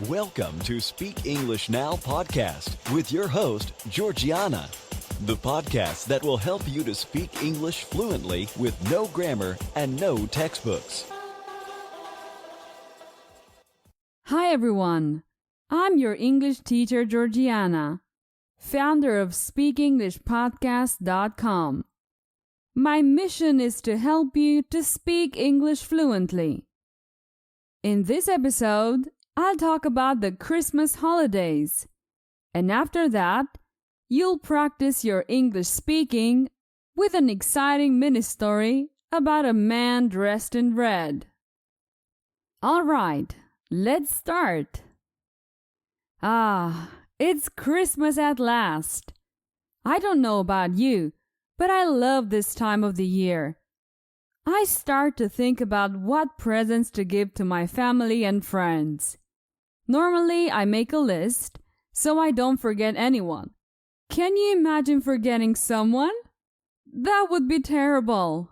Welcome to Speak English Now podcast with your host, Georgiana, the podcast that will help you to speak English fluently with no grammar and no textbooks. Hi everyone, I'm your English teacher Georgiana, founder of SpeakEnglishPodcast.com. My mission is to help you to speak English fluently. In this episode, I'll talk about the Christmas holidays, and after that, you'll practice your English speaking with an exciting mini-story about a man dressed in red. All right, let's start. It's Christmas at last. I don't know about you, but I love this time of the year. I start to think about what presents to give to my family and friends. Normally, I make a list so I don't forget anyone. Can you imagine forgetting someone? That would be terrible.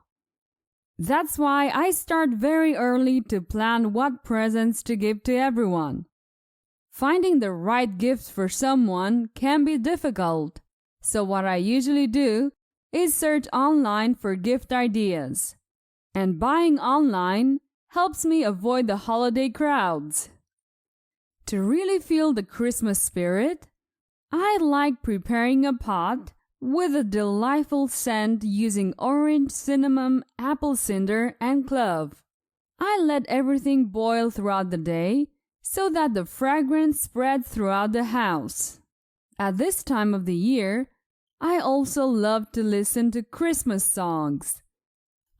That's why I start very early to plan what presents to give to everyone. Finding the right gift for someone can be difficult, so what I usually do is search online for gift ideas. And buying online helps me avoid the holiday crowds. To really feel the Christmas spirit, I like preparing a pot with a delightful scent using orange, cinnamon, apple cider, and clove. I let everything boil throughout the day so that the fragrance spreads throughout the house. At this time of the year, I also love to listen to Christmas songs.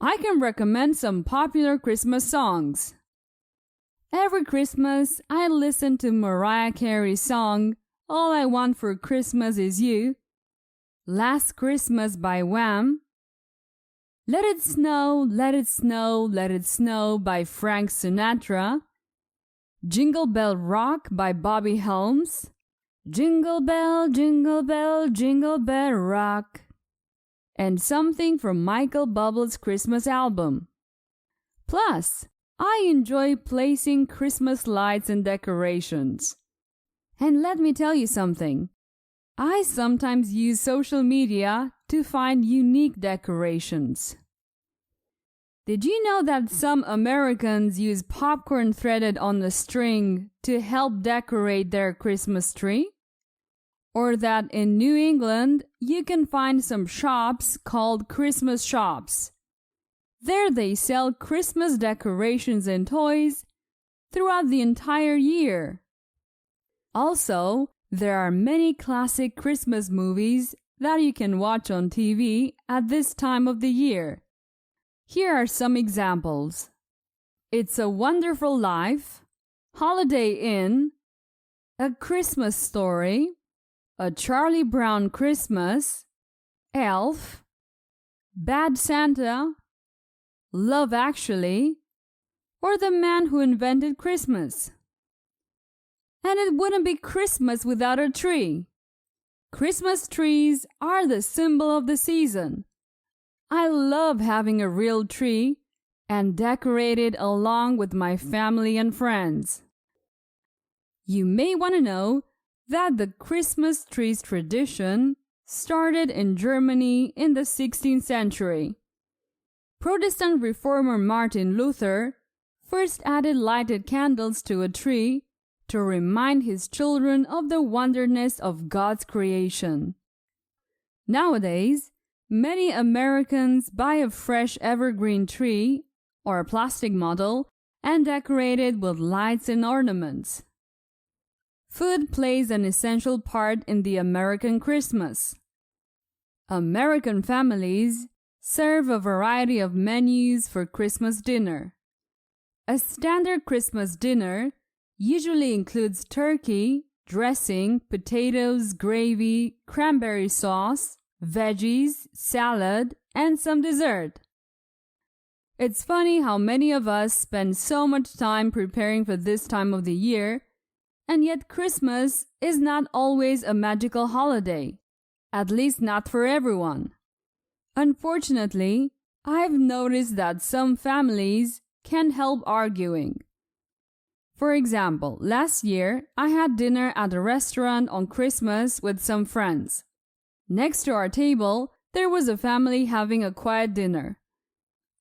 I can recommend some popular Christmas songs. Every Christmas, I listen to Mariah Carey's song, All I Want for Christmas Is You, Last Christmas by Wham, Let It Snow, Let It Snow, Let It Snow by Frank Sinatra, Jingle Bell Rock by Bobby Helms, Jingle Bell, Jingle Bell, Jingle Bell Rock, and something from Michael Buble's Christmas album. Plus, I enjoy placing Christmas lights and decorations. And let me tell you something. I sometimes use social media to find unique decorations. Did you know that some Americans use popcorn threaded on a string to help decorate their Christmas tree? Or that in New England, you can find some shops called Christmas shops. There they sell Christmas decorations and toys throughout the entire year. Also, there are many classic Christmas movies that you can watch on TV at this time of the year. Here are some examples. It's a Wonderful Life, Holiday Inn, A Christmas Story, A Charlie Brown Christmas, Elf, Bad Santa, Love Actually, or The Man Who Invented Christmas. And it wouldn't be Christmas without a tree. Christmas trees are the symbol of the season. I love having a real tree and decorate it along with my family and friends. You may want to know that the Christmas trees tradition started in Germany in the 16th century. Protestant reformer Martin Luther first added lighted candles to a tree to remind his children of the wonderness of God's creation. Nowadays, many Americans buy a fresh evergreen tree or a plastic model and decorate it with lights and ornaments. Food plays an essential part in the American Christmas. American families serve a variety of menus for Christmas dinner. A standard Christmas dinner usually includes turkey, dressing, potatoes, gravy, cranberry sauce, veggies, salad, and some dessert. It's funny how many of us spend so much time preparing for this time of the year, and yet Christmas is not always a magical holiday, at least not for everyone. Unfortunately, I've noticed that some families can't help arguing. For example, last year I had dinner at a restaurant on Christmas with some friends. Next to our table, there was a family having a quiet dinner.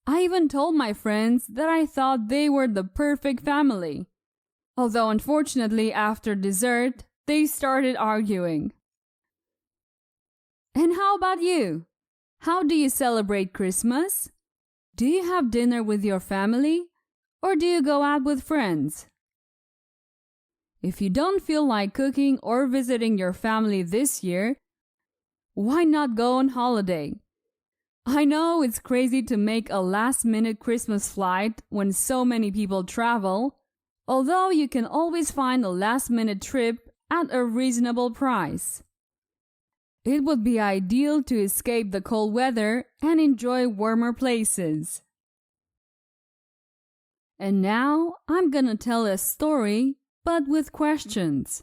I even told my friends that I thought they were the perfect family. Although unfortunately after dessert, they started arguing. And how about you? How do you celebrate Christmas? Do you have dinner with your family? Or do you go out with friends? If you don't feel like cooking or visiting your family this year, why not go on holiday? I know it's crazy to make a last-minute Christmas flight when so many people travel, although you can always find a last-minute trip at a reasonable price. It would be ideal to escape the cold weather and enjoy warmer places. And now I'm gonna tell a story, but with questions.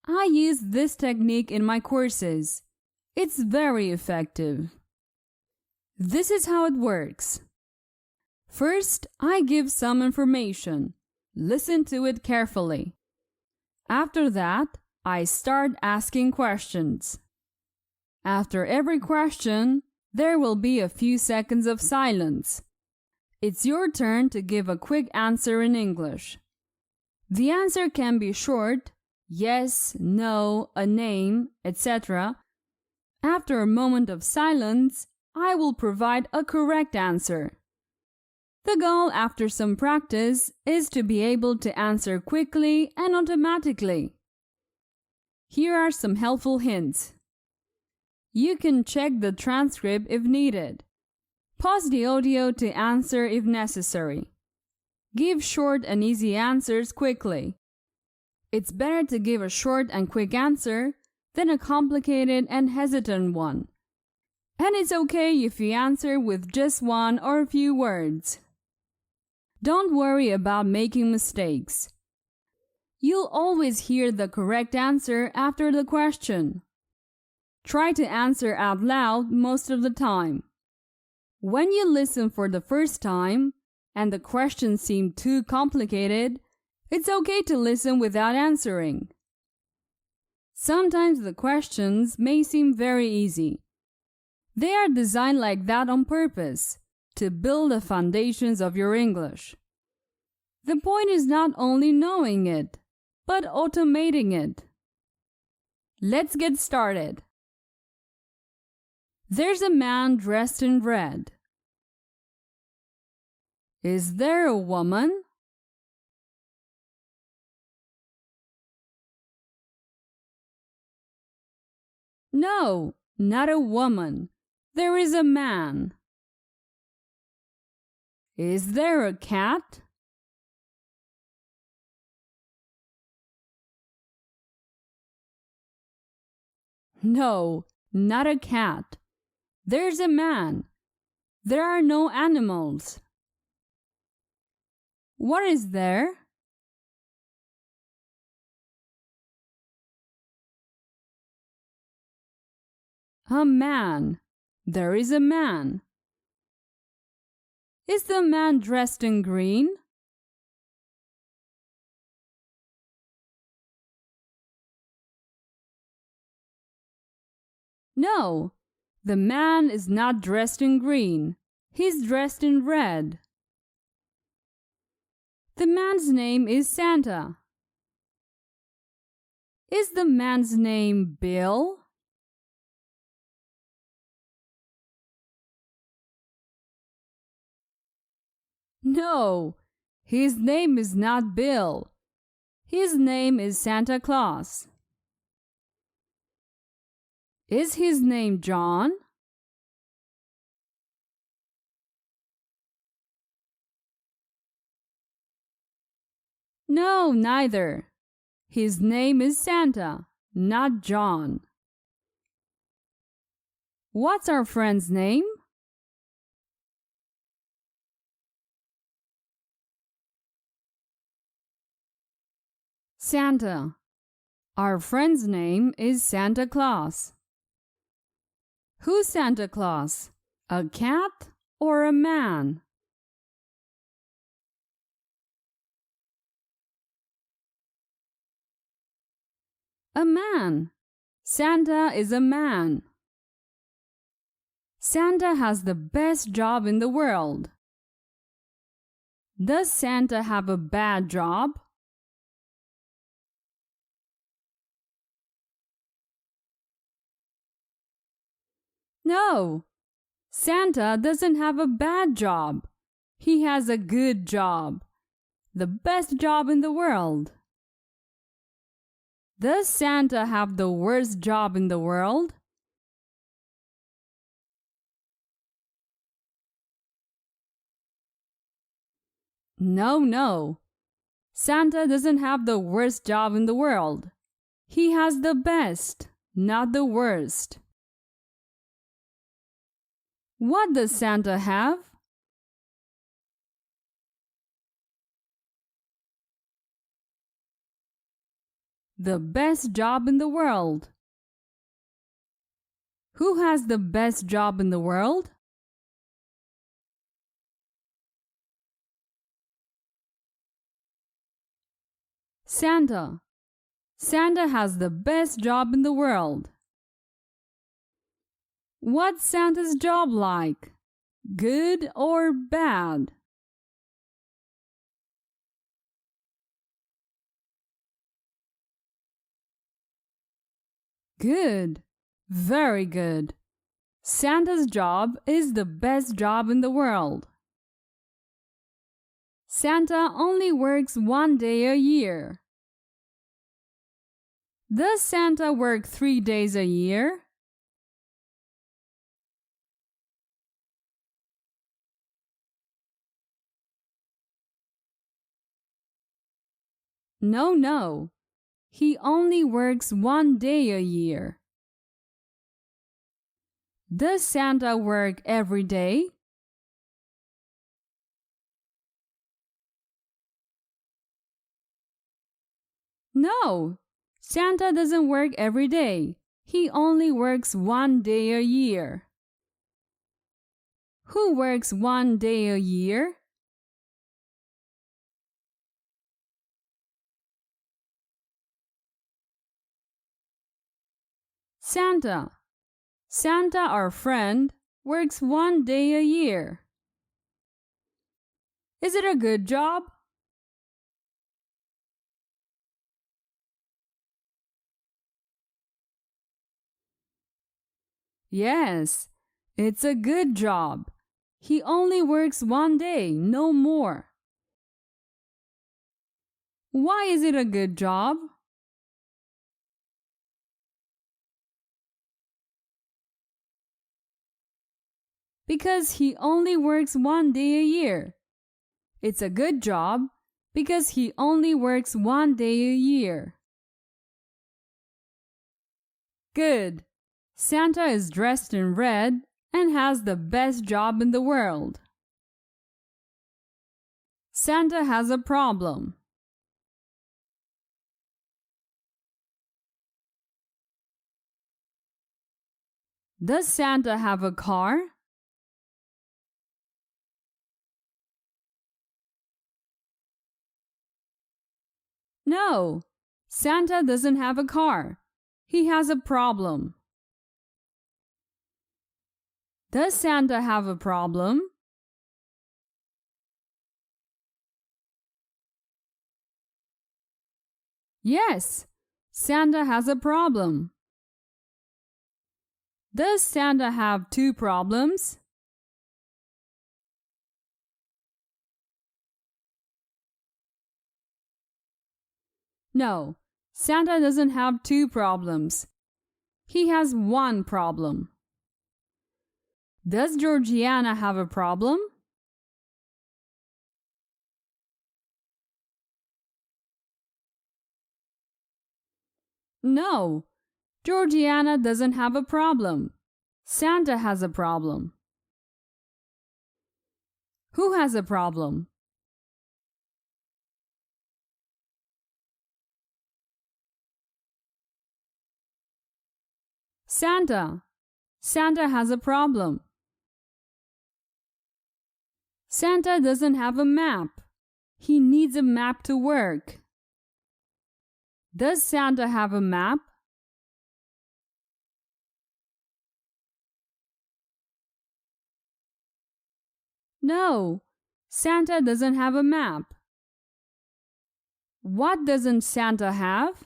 I use this technique in my courses. It's very effective. This is how it works. First, I give some information. Listen to it carefully. After that, I start asking questions. After every question, there will be a few seconds of silence. It's your turn to give a quick answer in English. The answer can be short, yes, no, a name, etc. After a moment of silence, I will provide a correct answer. The goal after some practice is to be able to answer quickly and automatically. Here are some helpful hints. You can check the transcript if needed. Pause the audio to answer if necessary. Give short and easy answers quickly. It's better to give a short and quick answer than a complicated and hesitant one. And it's okay if you answer with just one or a few words. Don't worry about making mistakes. You'll always hear the correct answer after the question. Try to answer out loud most of the time. When you listen for the first time and the question seems too complicated, it's okay to listen without answering. Sometimes the questions may seem very easy. They are designed like that on purpose, to build the foundations of your English. The point is not only knowing it, but automating it. Let's get started. There's a man dressed in red. Is there a woman? No, not a woman. There is a man. Is there a cat? No, not a cat. There's a man. There are no animals. What is there? A man. There is a man. Is the man dressed in green? No, the man is not dressed in green. He's dressed in red. The man's name is Santa. Is the man's name Bill? No, his name is not Bill. His name is Santa Claus. Is his name John? No, neither. His name is Santa, not John. What's our friend's name? Santa. Our friend's name is Santa Claus. Who's Santa Claus? A cat or a man? A man. Santa is a man. Santa has the best job in the world. Does Santa have a bad job? No, Santa doesn't have a bad job. He has a good job. The best job in the world. Does Santa have the worst job in the world? No. Santa doesn't have the worst job in the world. He has the best, not the worst. What does Santa have? The best job in the world. Who has the best job in the world? Santa. Santa has the best job in the world. What's Santa's job like? Good or bad? Good. Very good. Santa's job is the best job in the world. Santa only works 1 day a year. Does Santa work 3 days a year? No. He only works 1 day a year. Does Santa work every day? No, Santa doesn't work every day. He only works 1 day a year. Who works 1 day a year? Santa. Santa, our friend, works 1 day a year. Is it a good job? Yes, it's a good job. He only works 1 day, no more. Why is it a good job? Because he only works 1 day a year. It's a good job because he only works 1 day a year. Good. Santa is dressed in red and has the best job in the world. Santa has a problem. Does Santa have a car? No, Santa doesn't have a car. He has a problem. Does Santa have a problem? Yes, Santa has a problem. Does Santa have 2 problems? No, Santa doesn't have 2 problems. He has 1 problem. Does Georgiana have a problem? No, Georgiana doesn't have a problem. Santa has a problem. Who has a problem? Santa. Santa has a problem. Santa doesn't have a map. He needs a map to work. Does Santa have a map? No, Santa doesn't have a map. What doesn't Santa have?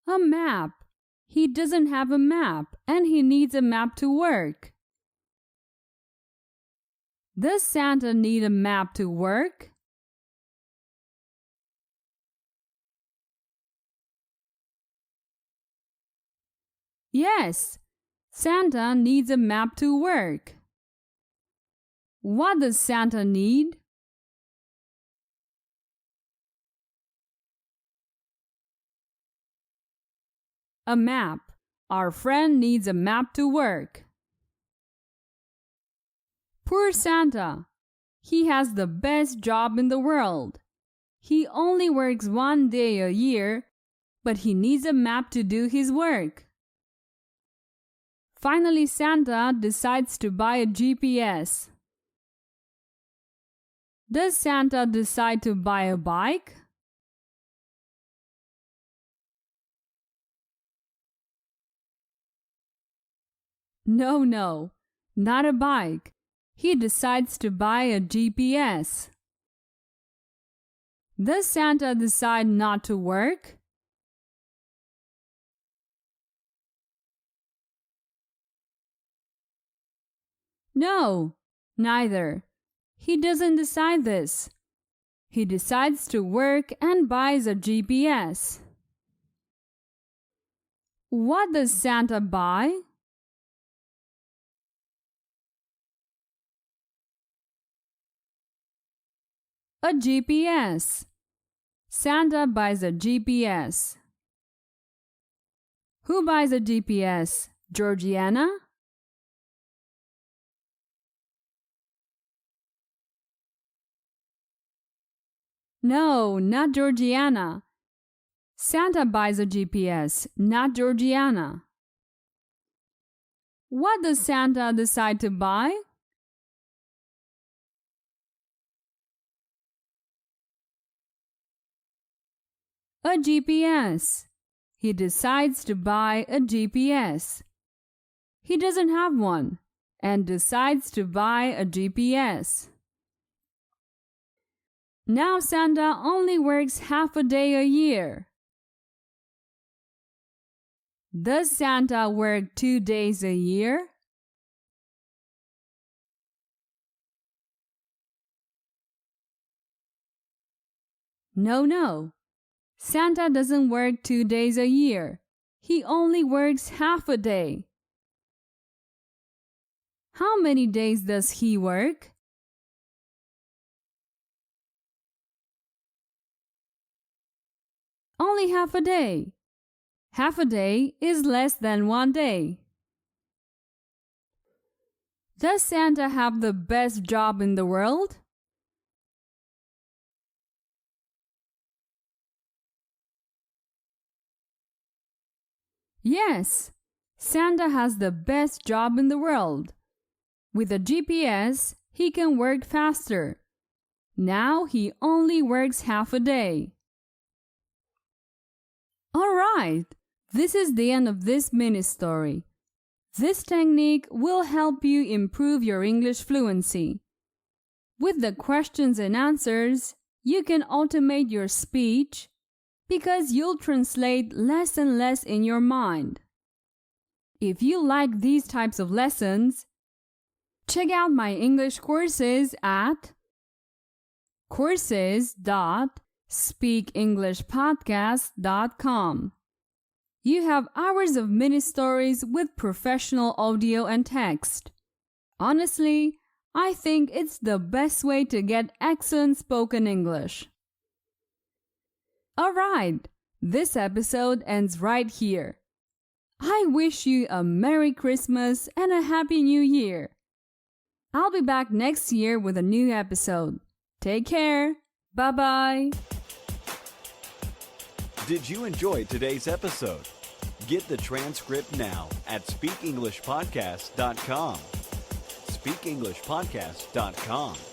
A map. He doesn't have a map, and he needs a map to work. Does Santa need a map to work? Yes, Santa needs a map to work. What does Santa need? A map. Our friend needs a map to work. Poor Santa. He has the best job in the world. He only works 1 day a year, but he needs a map to do his work. Finally, Santa decides to buy a GPS. Does Santa decide to buy a bike? No, not a bike. He decides to buy a GPS. Does Santa decide not to work? No, neither. He doesn't decide this. He decides to work and buys a GPS. What does Santa buy? A GPS. Santa buys a GPS. Who buys a GPS? Georgiana? No, not Georgiana. Santa buys a GPS, not Georgiana. What does Santa decide to buy? A GPS. He decides to buy a GPS. He doesn't have one and decides to buy a GPS. Now Santa only works half a day a year. Does Santa work 2 days a year? No. Santa doesn't work 2 days a year. He only works half a day. How many days does he work? Only half a day. Half a day is less than 1 day. Does Santa have the best job in the world? Yes, Santa has the best job in the world. With a GPS, he can work faster. Now he only works half a day. All right, this is the end of this mini story. This technique will help you improve your English fluency. With the questions and answers, you can automate your speech because you'll translate less and less in your mind. If you like these types of lessons, check out my English courses at courses.speakenglishpodcast.com. You have hours of mini stories with professional audio and text. Honestly, I think it's the best way to get excellent spoken English. Alright, this episode ends right here. I wish you a Merry Christmas and a Happy New Year. I'll be back next year with a new episode. Take care. Bye-bye. Did you enjoy today's episode? Get the transcript now at speakenglishpodcast.com. speakenglishpodcast.com.